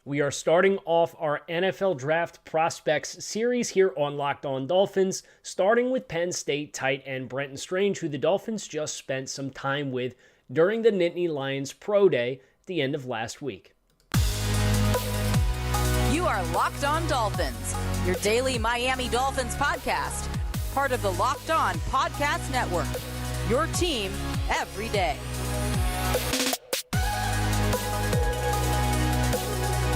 We are starting off our NFL Draft Prospects series here on Locked On Dolphins, starting with Penn State tight end Brenton Strange, who the Dolphins just spent some time with during the Nittany Lions Pro Day at the end of last week. You are Locked On Dolphins, your daily Miami Dolphins podcast, part of the Locked On Podcast Network, your team every day.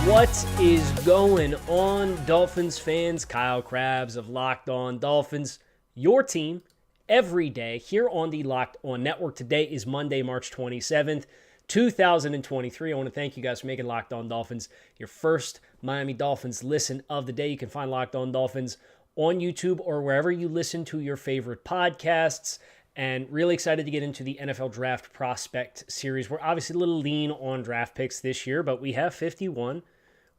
What is going on, Dolphins fans? Kyle Krabs of Locked On Dolphins, your team every day here on the Locked On Network. Today is Monday, March 27th, 2023. I want to thank you guys for making Locked On Dolphins your first Miami Dolphins listen of the day. You can find Locked On Dolphins on YouTube or wherever you listen to your favorite podcasts. And really excited to get into the NFL Draft Prospect Series. We're obviously a little lean on draft picks this year, but we have 51.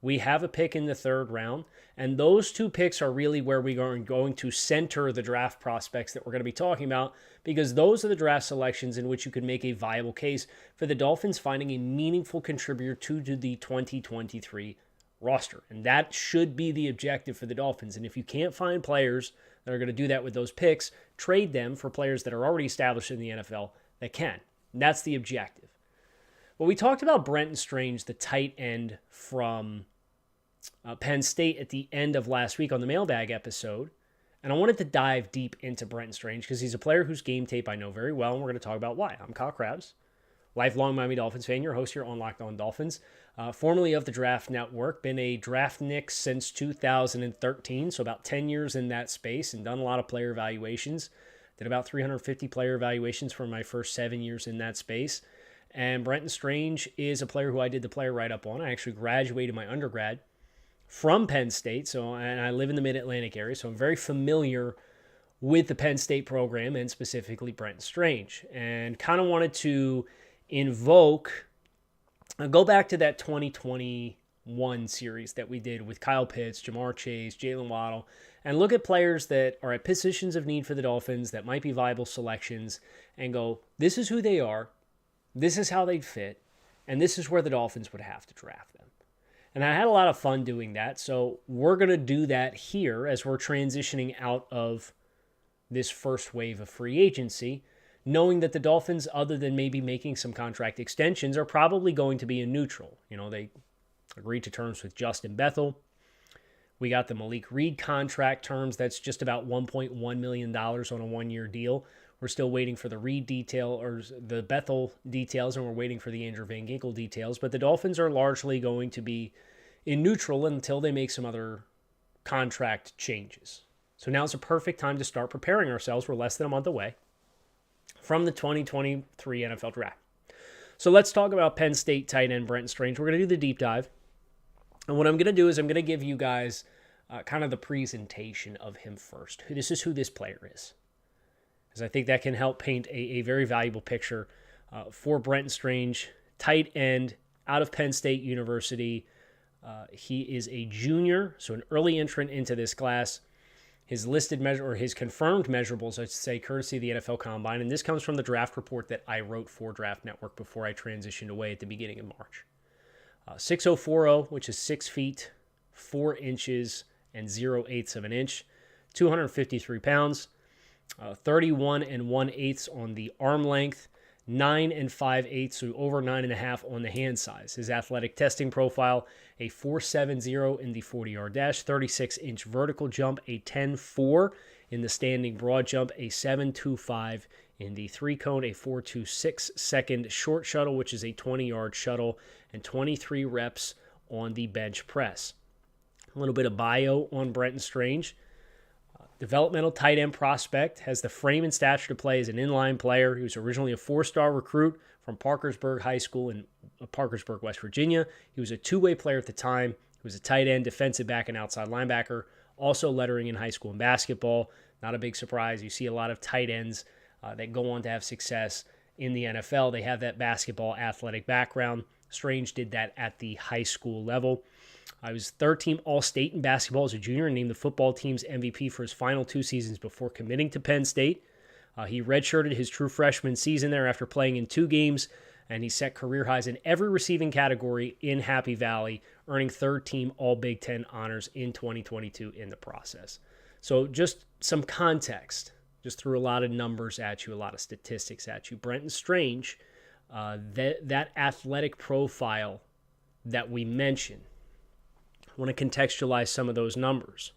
We have a pick in the third round. And those two picks are really where we are going to center the draft prospects that we're going to be talking about, because those are the draft selections in which you can make a viable case for the Dolphins finding a meaningful contributor to the 2023 roster. And that should be the objective for the Dolphins. And if you can't find players that are going to do that with those picks, trade them for players that are already established in the NFL that can. And that's the objective. Well, we talked about Brenton Strange, the tight end from Penn State at the end of last week on the mailbag episode. And I wanted to dive deep into Brenton Strange because he's a player whose game tape I know very well, and we're going to talk about why. I'm Kyle Krabs, lifelong Miami Dolphins fan, your host here on Locked On Dolphins, formerly of the Draft Network, been a draftnik since 2013, so about 10 years in that space, and done a lot of player evaluations. Did about 350 player evaluations for my first 7 years in that space. And Brenton Strange is a player who I did the player write-up on. I actually graduated my undergrad from Penn State, and I live in the Mid-Atlantic area, so I'm very familiar with the Penn State program and specifically Brenton Strange. And kind of wanted to go back to that 2021 series that we did with Kyle Pitts, Jamar Chase, Jalen Waddle, and look at players that are at positions of need for the Dolphins that might be viable selections and go, this is who they are, this is how they'd fit, and this is where the Dolphins would have to draft them. And I had a lot of fun doing that, so we're going to do that here as we're transitioning out of this first wave of free agency, knowing that the Dolphins, other than maybe making some contract extensions, are probably going to be in neutral. You know, they agreed to terms with Justin Bethel. We got the Malik Reed contract terms. That's just about $1.1 million on a one-year deal. We're still waiting for the Reed detail or the Bethel details, and we're waiting for the Andrew Van Ginkel details. But the Dolphins are largely going to be in neutral until they make some other contract changes. So now's a perfect time to start preparing ourselves. We're less than a month away from the 2023 NFL Draft. So let's talk about Penn State tight end Brenton Strange. We're going to do the deep dive. And what I'm going to do is I'm going to give you guys kind of the presentation of him first. This is who this player is, because I think that can help paint a very valuable picture for Brenton Strange, tight end out of Penn State University. He is a junior, so an early entrant into this class. His listed measure, or his confirmed measurables, I should say, courtesy of the NFL Combine, and this comes from the draft report that I wrote for Draft Network before I transitioned away at the beginning of March. 6'0", which is 6 feet, 4 inches, and 0.8 of an inch, 253 pounds, 31 1/8 on the arm length, 9 5/8, so over 9.5 on the hand size. His athletic testing profile, a 4.70 in the 40-yard dash, 36-inch vertical jump, a 10.4 in the standing broad jump, a 7.25 in the three-cone, a 4.26 second short shuttle, which is a 20-yard shuttle, and 23 reps on the bench press. A little bit of bio on Brenton Strange. Developmental tight end prospect, has the frame and stature to play as an inline player. He was originally a 4-star recruit from Parkersburg High School in Parkersburg, West Virginia. He was a two-way player at the time. He was a tight end, defensive back, and outside linebacker. Also lettering in high school and basketball. Not a big surprise. You see a lot of tight ends that go on to have success in the NFL. They have that basketball athletic background. Strange did that at the high school level. He was third-team All-State in basketball as a junior and named the football team's MVP for his final 2 seasons before committing to Penn State. He redshirted his true freshman season there after playing in 2 games and he set career highs in every receiving category in Happy Valley, earning third-team All-Big Ten honors in 2022 in the process. So just some context, just threw a lot of numbers at you, a lot of statistics at you. Brenton Strange, that athletic profile that we mentioned, I want to contextualize some of those numbers.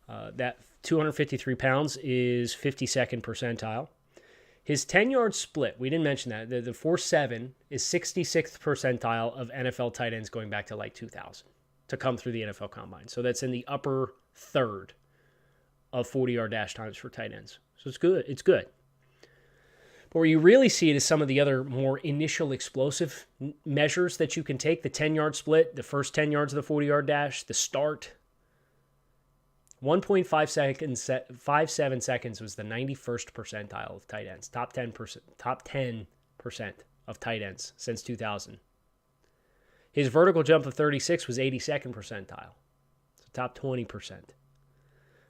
That 253 pounds is 52nd percentile. His 10-yard split, we didn't mention that. The 4.7 is 66th percentile of NFL tight ends going back to like 2000 to come through the NFL Combine. So that's in the upper third of 40-yard dash times for tight ends. So it's good. It's good. But where you really see it is some of the other more initial explosive measures that you can take. The 10-yard split, the first 10 yards of the 40-yard dash, the start. 1.57 seconds was the 91st percentile of tight ends. Top 10% of tight ends since 2000. His vertical jump of 36 was 82nd percentile. So top 20%.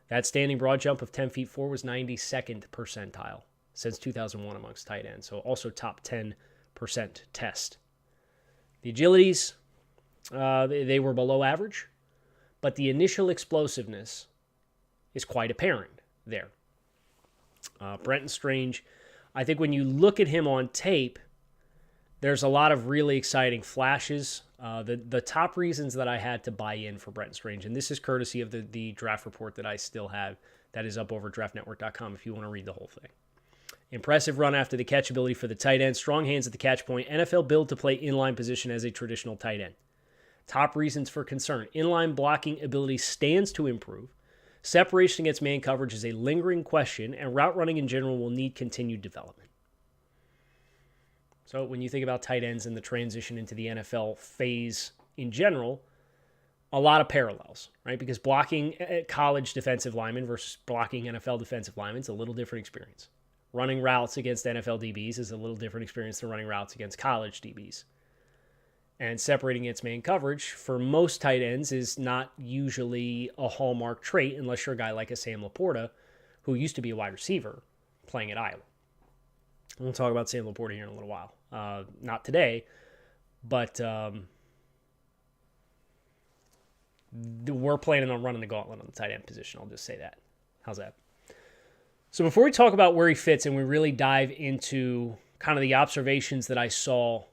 That standing broad jump of 10 feet 4 was 92nd percentile since 2001 amongst tight ends. So also top 10% test. The agilities, they were below average, but the initial explosiveness is quite apparent there. Brenton Strange, I think when you look at him on tape, there's a lot of really exciting flashes. The top reasons that I had to buy in for Brenton Strange, and this is courtesy of the draft report that I still have, that is up over draftnetwork.com if you want to read the whole thing. Impressive run after the catch ability for the tight end, strong hands at the catch point, NFL build to play inline position as a traditional tight end. Top reasons for concern: inline blocking ability stands to improve. Separation against man coverage is a lingering question, and route running in general will need continued development. So when you think about tight ends and the transition into the NFL phase in general, a lot of parallels, right? Because blocking college defensive linemen versus blocking NFL defensive linemen is a little different experience. Running routes against NFL DBs is a little different experience than running routes against college DBs. And separating against man coverage for most tight ends is not usually a hallmark trait unless you're a guy like a Sam Laporta, who used to be a wide receiver playing at Iowa. We'll talk about Sam Laporta here in a little while. Not today, but we're planning on running the gauntlet on the tight end position. I'll just say that. How's that? So before we talk about where he fits and we really dive into kind of the observations that I saw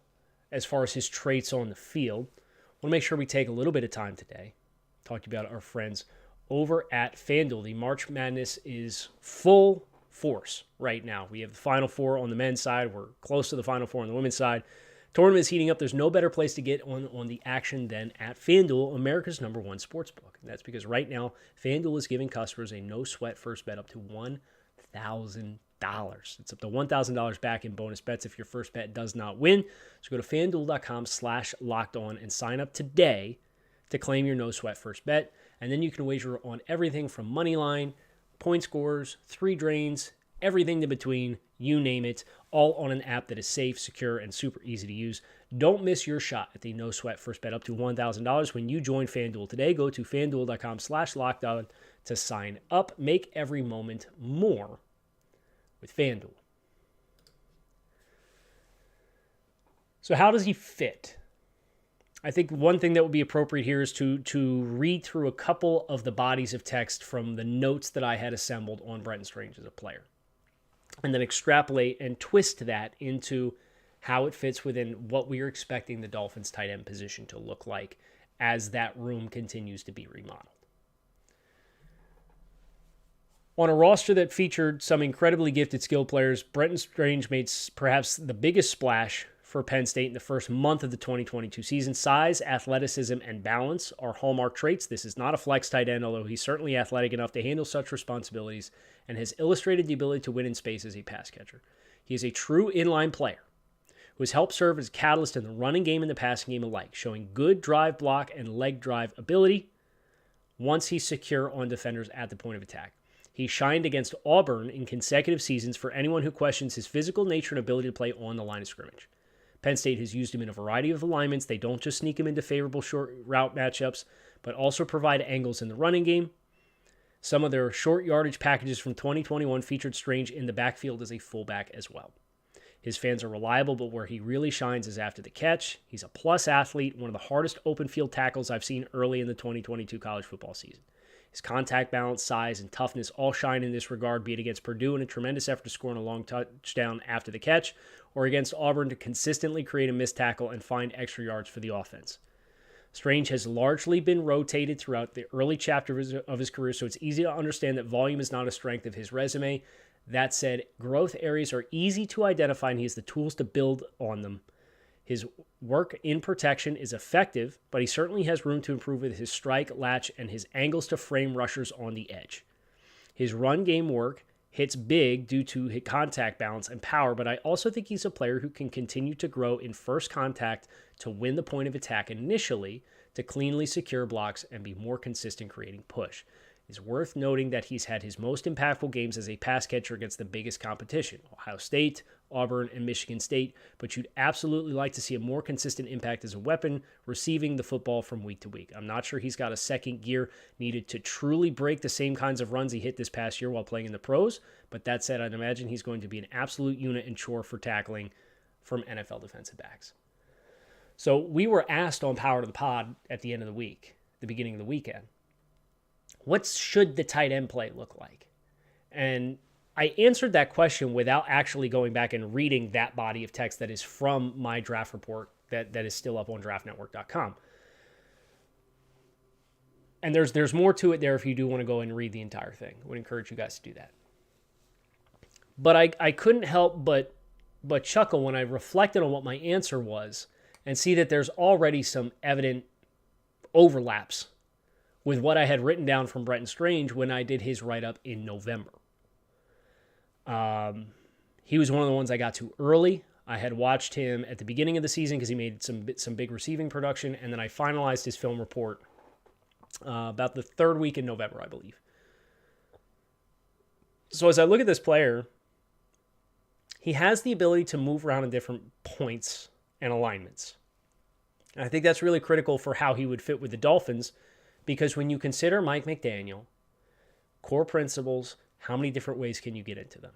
as far as his traits on the field, I want to make sure we take a little bit of time today. Talk about our friends over at FanDuel. The March Madness is full force right now. We have the Final Four on the men's side. We're close to the Final Four on the women's side. Tournament is heating up. There's no better place to get on the action than at FanDuel, America's #1 sportsbook. And that's because right now, FanDuel is giving customers a no-sweat first bet up to $1,000. It's up to $1,000 back in bonus bets if your first bet does not win. So go to FanDuel.com/lockedon and sign up today to claim your no-sweat first bet. And then you can wager on everything from money line, point scores, three drains, everything in between, you name it, all on an app that is safe, secure, and super easy to use. Don't miss your shot at the no-sweat first bet up to $1,000 when you join FanDuel today. Go to FanDuel.com/lockedon to sign up. Make every moment more with FanDuel. So how does he fit? I think one thing that would be appropriate here is to read through a couple of the bodies of text from the notes that I had assembled on Brenton Strange as a player, and then extrapolate and twist that into how it fits within what we are expecting the Dolphins tight end position to look like as that room continues to be remodeled. On a roster that featured some incredibly gifted skill players, Brenton Strange made perhaps the biggest splash for Penn State in the first month of the 2022 season. Size, athleticism, and balance are hallmark traits. This is not a flex tight end, although he's certainly athletic enough to handle such responsibilities and has illustrated the ability to win in space as a pass catcher. He is a true inline player who has helped serve as a catalyst in the running game and the passing game alike, showing good drive block and leg drive ability once he's secure on defenders at the point of attack. He shined against Auburn in consecutive seasons for anyone who questions his physical nature and ability to play on the line of scrimmage. Penn State has used him in a variety of alignments. They don't just sneak him into favorable short route matchups, but also provide angles in the running game. Some of their short yardage packages from 2021 featured Strange in the backfield as a fullback as well. His fans are reliable, but where he really shines is after the catch. He's a plus athlete, one of the hardest open field tackles I've seen early in the 2022 college football season. His contact balance, size, and toughness all shine in this regard, be it against Purdue in a tremendous effort to score on a long touchdown after the catch, or against Auburn to consistently create a missed tackle and find extra yards for the offense. Strange has largely been rotated throughout the early chapter of his career, so it's easy to understand that volume is not a strength of his resume. That said, growth areas are easy to identify, and he has the tools to build on them. His work in protection is effective, but he certainly has room to improve with his strike, latch, and his angles to frame rushers on the edge. His run game work hits big due to his contact balance and power, but I also think he's a player who can continue to grow in first contact to win the point of attack initially, to cleanly secure blocks and be more consistent creating push. It's worth noting that he's had his most impactful games as a pass catcher against the biggest competition, Ohio State, Auburn, and Michigan State, but you'd absolutely like to see a more consistent impact as a weapon, receiving the football from week to week. I'm not sure he's got a second gear needed to truly break the same kinds of runs he hit this past year while playing in the pros, but that said, I'd imagine he's going to be an absolute unit and chore for tackling from NFL defensive backs. So we were asked on Power to the Pod at the end of the week, the beginning of the weekend, what should the tight end play look like? And I answered that question without actually going back and reading that body of text that is from my draft report that is still up on draftnetwork.com. And there's more to it there if you do want to go and read the entire thing. I would encourage you guys to do that. But I couldn't help but chuckle when I reflected on what my answer was and see that there's already some evident overlaps with what I had written down from Brenton Strange when I did his write-up in November. He was one of the ones I got to early. I had watched him at the beginning of the season because he made some big receiving production, and then I finalized his film report about the third week in November, I believe. So as I look at this player, he has the ability to move around in different points and alignments. And I think that's really critical for how he would fit with the Dolphins, because when you consider Mike McDaniel, core principles, how many different ways can you get into them?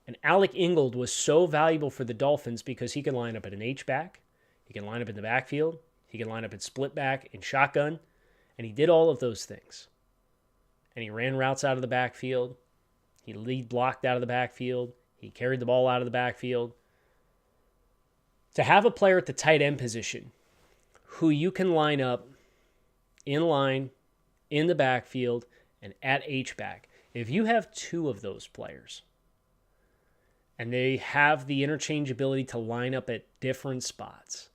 And Alec Ingold was so valuable for the Dolphins because he can line up at an H-back, he can line up in the backfield, he can line up at split back and shotgun, and he did all of those things. And he ran routes out of the backfield, he lead blocked out of the backfield, he carried the ball out of the backfield. To have a player at the tight end position who you can line up in line, in the backfield, and at H-back. If you have two of those players, and they have the interchangeability to line up at different spots,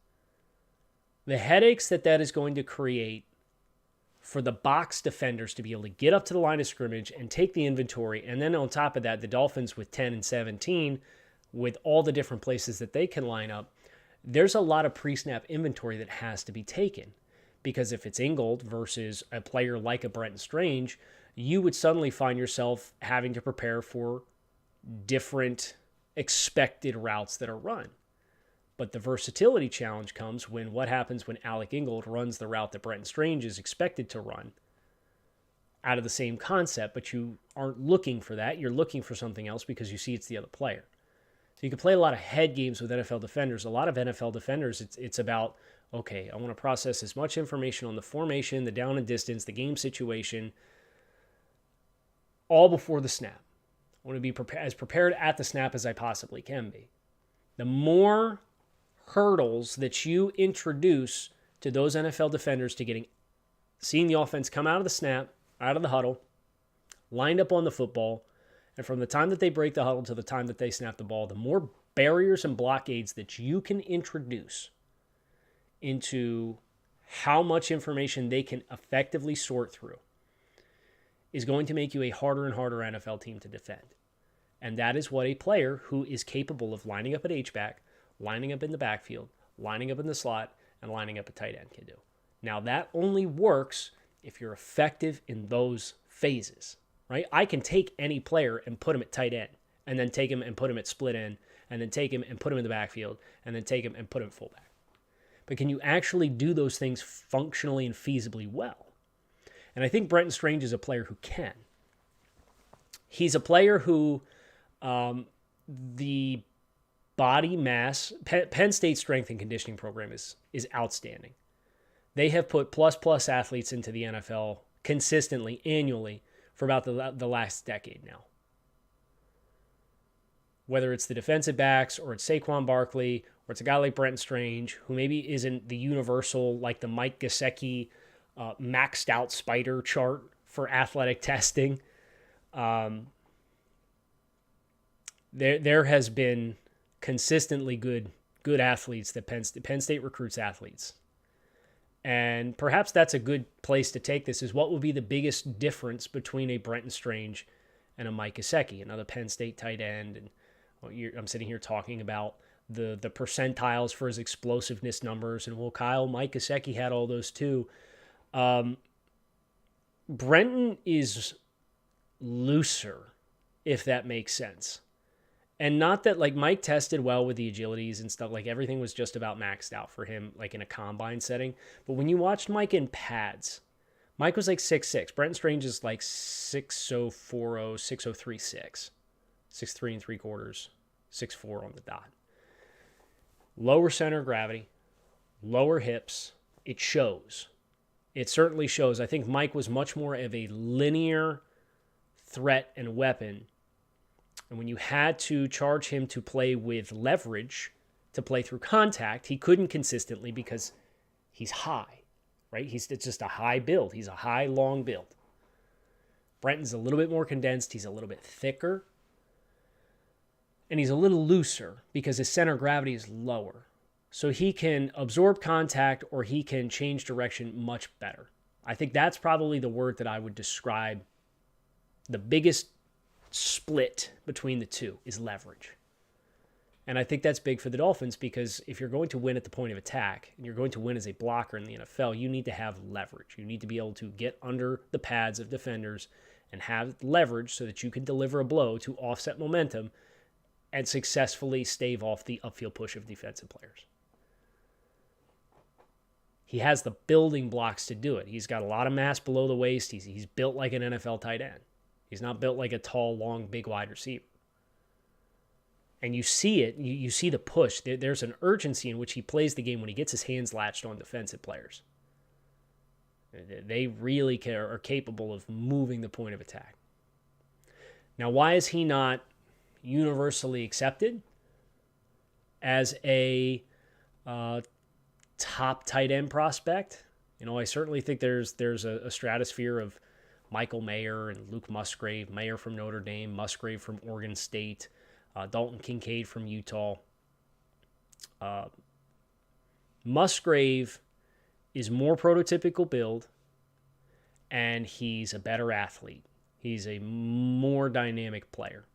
the headaches that is going to create for the box defenders to be able to get up to the line of scrimmage and take the inventory, and then on top of that, the Dolphins with 10 and 17, with all the different places that they can line up, there's a lot of pre-snap inventory that has to be taken. Because if it's Ingold versus a player like a Brenton Strange, you would suddenly find yourself having to prepare for different expected routes that are run. But the versatility challenge comes when what happens when Alec Ingold runs the route that Brenton Strange is expected to run out of the same concept, but you aren't looking for that. You're looking for something else because you see it's the other player. So you can play a lot of head games with NFL defenders. A lot of NFL defenders, it's about, okay, I want to process as much information on the formation, the down and distance, the game situation, all before the snap. I want to be as prepared at the snap as I possibly can be. The more hurdles that you introduce to those NFL defenders to seeing the offense come out of the snap, out of the huddle, lined up on the football, and from the time that they break the huddle to the time that they snap the ball, the more barriers and blockades that you can introduce into how much information they can effectively sort through is going to make you a harder and harder NFL team to defend. And that is what a player who is capable of lining up at H-back, lining up in the backfield, lining up in the slot, and lining up at tight end can do. Now, that only works if you're effective in those phases, right? I can take any player and put him at tight end, and then take him and put him at split end, and then take him and put him in the backfield, and then take him and put him at fullback. But can you actually do those things functionally and feasibly well? And I think Brenton Strange is a player who can. He's a player who the body mass. Penn State's strength and conditioning program is outstanding. They have put plus athletes into the NFL consistently, annually, for about the last decade now. Whether it's the defensive backs or it's Saquon Barkley or it's a guy like Brenton Strange, who maybe isn't the universal, like the Mike Gesicki maxed out spider chart for athletic testing. There has been consistently good athletes that Penn State recruits athletes. And perhaps that's a good place to take this, is what will be the biggest difference between a Brenton Strange and a Mike Gesicki, another Penn State tight end. And I'm sitting here talking about the percentiles for his explosiveness numbers. And Mike Gesicki had all those too. Brenton is looser, if that makes sense. And not that, like, Mike tested well with the agilities and stuff. Like, everything was just about maxed out for him, like, in a combine setting. But when you watched Mike in pads, Mike was like 6'6". Brenton Strange is like 6'0", 4'0", 6'0", 3'6". 6'3 3/4", 6'4" on the dot. Lower center of gravity, lower hips. It shows. It certainly shows. I think Mike was much more of a linear threat and weapon. And when you had to charge him to play with leverage, to play through contact, he couldn't consistently because he's high, right? It's just a high build. He's a high, long build. Brenton's a little bit more condensed. He's a little bit thicker. And he's a little looser because his center of gravity is lower. So he can absorb contact or he can change direction much better. I think that's probably the word that I would describe the biggest split between the two is leverage. And I think that's big for the Dolphins because if you're going to win at the point of attack and you're going to win as a blocker in the NFL, you need to have leverage. You need to be able to get under the pads of defenders and have leverage so that you can deliver a blow to offset momentum and successfully stave off the upfield push of defensive players. He has the building blocks to do it. He's got a lot of mass below the waist. He's built like an NFL tight end. He's not built like a tall, long, big wide receiver. And you see it. You see the push. There's an urgency in which he plays the game when he gets his hands latched on defensive players. They really are capable of moving the point of attack. Now, why is he not universally accepted as a top tight end prospect? You know, I certainly think there's a stratosphere of Michael Mayer and Luke Musgrave, Mayer from Notre Dame, Musgrave from Oregon State, Dalton Kincaid from Utah. Musgrave is more prototypical build, and he's a better athlete. He's a more dynamic player.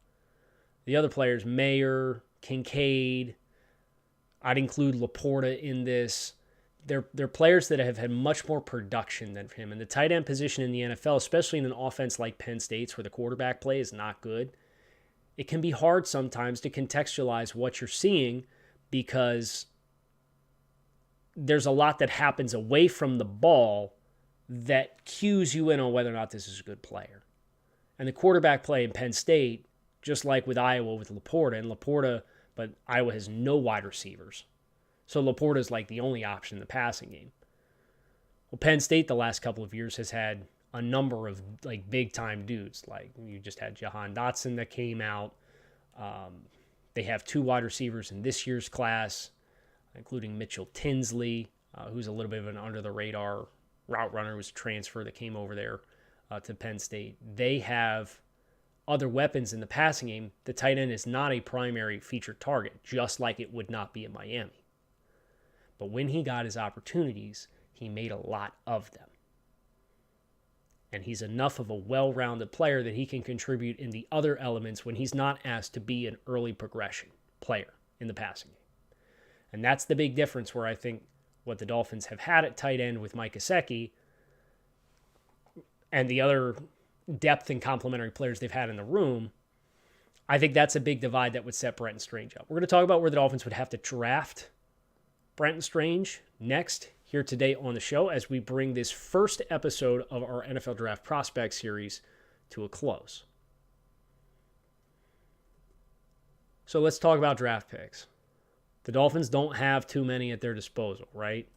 The other players, Mayer, Kincaid, I'd include Laporta in this. They're players that have had much more production than him. And the tight end position in the NFL, especially in an offense like Penn State's where the quarterback play is not good, it can be hard sometimes to contextualize what you're seeing because there's a lot that happens away from the ball that cues you in on whether or not this is a good player. And the quarterback play in Penn State, just like with Iowa with Laporta, but Iowa has no wide receivers. So Laporta is like the only option in the passing game. Well, Penn State the last couple of years has had a number of like big time dudes. Like you just had Jahan Dotson that came out. They have 2 wide receivers in this year's class, including Mitchell Tinsley, who's a little bit of an under the radar route runner, was a transfer that came over there to Penn State. They have other weapons in the passing game. The tight end is not a primary featured target, just like it would not be in Miami. But when he got his opportunities, he made a lot of them. And he's enough of a well-rounded player that he can contribute in the other elements when he's not asked to be an early progression player in the passing game. And that's the big difference where I think what the Dolphins have had at tight end with Mike Gesicki and the other depth and complementary players they've had in the room, I think that's a big divide that would set Brenton Strange up. We're going to talk about where the Dolphins would have to draft Brenton Strange next here today on the show as we bring this first episode of our NFL Draft Prospect Series to a close. So let's talk about draft picks. The Dolphins don't have too many at their disposal, right?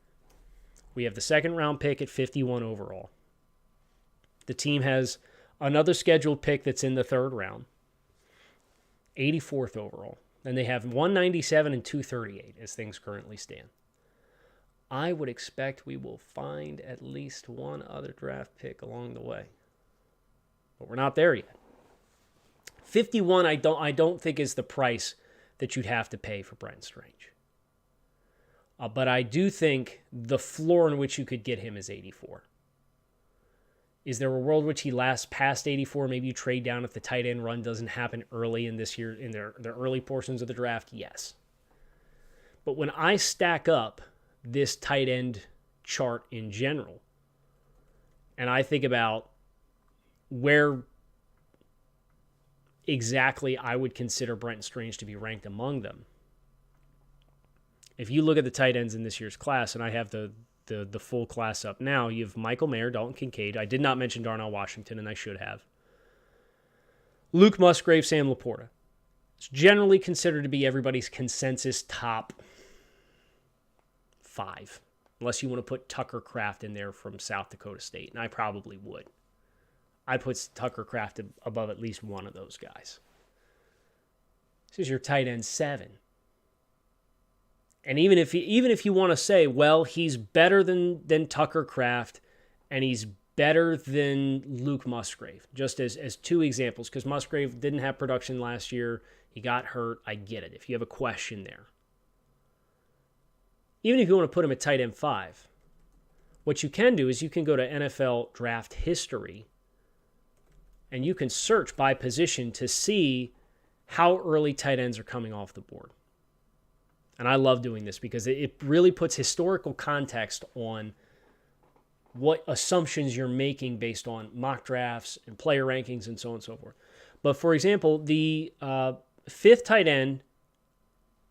We have the second round pick at 51 overall. The team has another scheduled pick that's in the third round, 84th overall. And they have 197 and 238 as things currently stand. I would expect we will find at least one other draft pick along the way. But we're not there yet. 51, I don't think is the price that you'd have to pay for Brenton Strange. But I do think the floor in which you could get him is 84. Is there a world in which he lasts past 84? Maybe you trade down if the tight end run doesn't happen early in this year, in the early portions of the draft? Yes. But when I stack up this tight end chart in general, and I think about where exactly I would consider Brenton Strange to be ranked among them. If you look at the tight ends in this year's class, and I have the full class up now, you have Michael Mayer, Dalton Kincaid. I did not mention Darnell Washington, and I should have. Luke Musgrave, Sam Laporta. It's generally considered to be everybody's consensus top 5, unless you want to put Tucker Kraft in there from South Dakota State, and I probably would. I'd put Tucker Kraft above at least one of those guys. This is your tight end 7. And even if you want to say, well, he's better than Tucker Kraft and he's better than Luke Musgrave, just as 2 examples, because Musgrave didn't have production last year. He got hurt. I get it. If you have a question there. Even if you want to put him at tight end 5, what you can do is you can go to NFL draft history and you can search by position to see how early tight ends are coming off the board. And I love doing this because it really puts historical context on what assumptions you're making based on mock drafts and player rankings and so on and so forth. But for example, the 5th tight end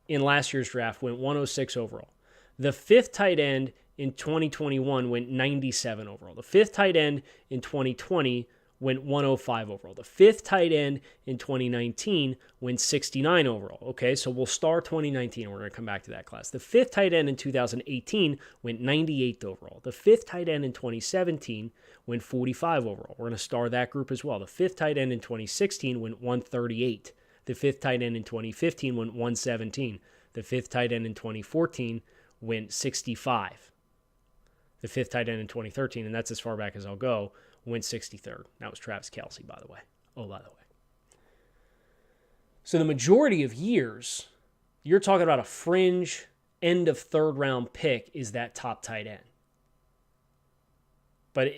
in last year's draft went 106 overall. The 5th tight end in 2021 went 97 overall. The 5th tight end in 2020 went 105 overall. The 5th tight end in 2019 went 69 overall. Okay, so we'll start 2019. We're going to come back to that class. The 5th tight end in 2018 went 98th overall. The 5th tight end in 2017 went 45 overall. We're going to star that group as well. The 5th tight end in 2016 went 138. The 5th tight end in 2015 went 117. The 5th tight end in 2014 went 65. The 5th tight end in 2013, and that's as far back as I'll go, went 63rd. That was Travis Kelce, by the way. Oh, by the way. So the majority of years, you're talking about a fringe end of third round pick is that top tight end. But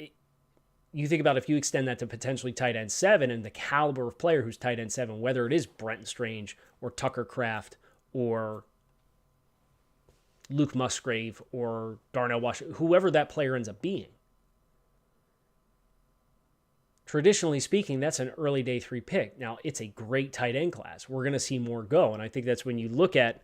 you think about if you extend that to potentially tight end 7 and the caliber of player who's tight end 7, whether it is Brenton Strange or Tucker Kraft or Luke Musgrave or Darnell Washington, whoever that player ends up being. Traditionally speaking, that's an early day 3 pick. Now, it's a great tight end class. We're going to see more go. And I think that's when you look at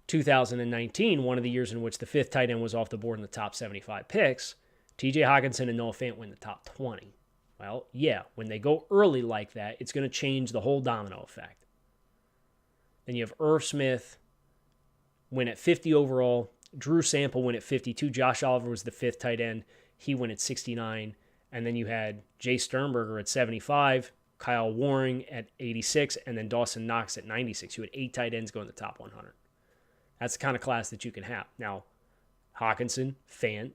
2019, one of the years in which the 5th tight end was off the board in the top 75 picks, TJ Hockenson and Noah Fant win the top 20. Well, yeah, when they go early like that, it's going to change the whole domino effect. Then you have Irv Smith win at 50 overall. Drew Sample win at 52. Josh Oliver was the 5th tight end. He went at 69. And then you had Jay Sternberger at 75, Kyle Waring at 86, and then Dawson Knox at 96. You had 8 tight ends go in the top 100. That's the kind of class that you can have. Now, Hockenson, Fant,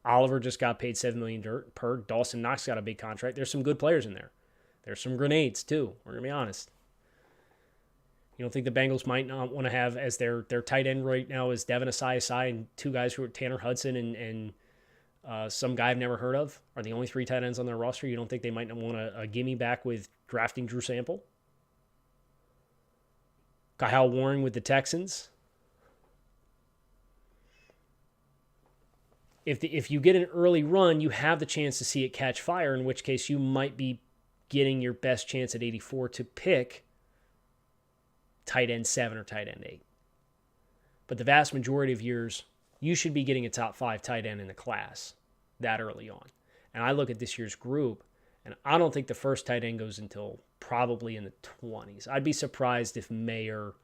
Oliver just got paid $7 million per. Dawson Knox got a big contract. There's some good players in there. There's some grenades, too. We're going to be honest. You don't think the Bengals might not want to have as their tight end right now is Devin Asai and 2 guys who are Tanner Hudson and some guy I've never heard of are the only 3 tight ends on their roster. You don't think they might not want a gimme back with drafting Drew Sample? Kyle Waring with the Texans. If you get an early run, you have the chance to see it catch fire, in which case you might be getting your best chance at 84 to pick tight end 7 or tight end 8. But the vast majority of years, you should be getting a top 5 tight end in the class that early on. And I look at this year's group, and I don't think the first tight end goes until probably in the 20s. I'd be surprised if Mayer,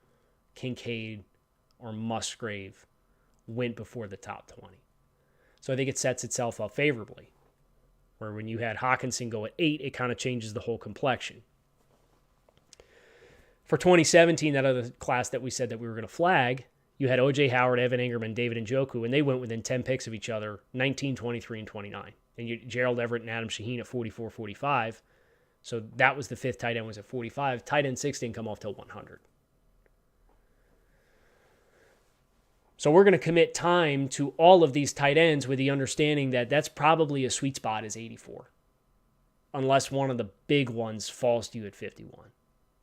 Kincaid, or Musgrave went before the top 20. So I think it sets itself up favorably, where when you had Hawkinson go at 8, it kind of changes the whole complexion. For 2017, that other class that we said that we were going to flag, you had O.J. Howard, Evan Ingerman, David Njoku, and they went within 10 picks of each other, 19, 23, and 29. And Gerald Everett and Adam Shaheen at 44, 45. So that was the fifth tight end was at 45. Tight end 6 didn't come off till 100. So we're going to commit time to all of these tight ends with the understanding that that's probably a sweet spot is 84. Unless one of the big ones falls to you at 51.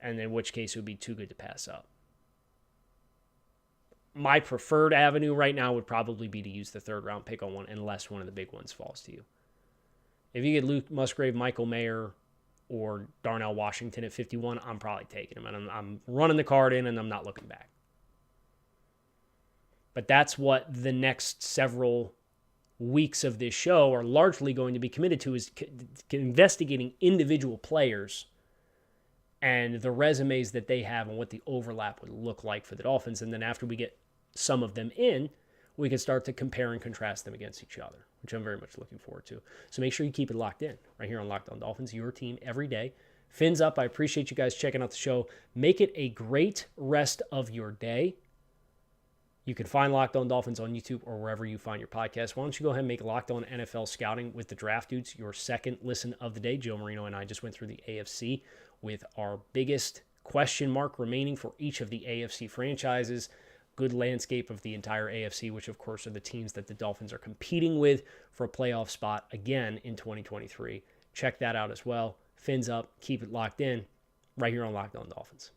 And in which case it would be too good to pass up. My preferred avenue right now would probably be to use the third round pick on one unless one of the big ones falls to you. If you get Luke Musgrave, Michael Mayer, or Darnell Washington at 51, I'm probably taking him. And I'm running the card in and I'm not looking back. But that's what the next several weeks of this show are largely going to be committed to, is investigating individual players and the resumes that they have and what the overlap would look like for the Dolphins. And then after we get some of them in, we can start to compare and contrast them against each other, which I'm very much looking forward to. So make sure you keep it locked in right here on Locked On Dolphins, your team every day. Fins up. I appreciate you guys checking out the show. Make it a great rest of your day. You can find Locked On Dolphins on YouTube or wherever you find your podcast. Why don't you go ahead and make Locked On NFL Scouting with the Draft Dudes your second listen of the day. Joe Marino and I just went through the AFC with our biggest question mark remaining for each of the AFC franchises. Good landscape of the entire AFC, which of course are the teams that the Dolphins are competing with for a playoff spot again in 2023. Check that out as well. Fins up. Keep it locked in right here on Locked On Dolphins.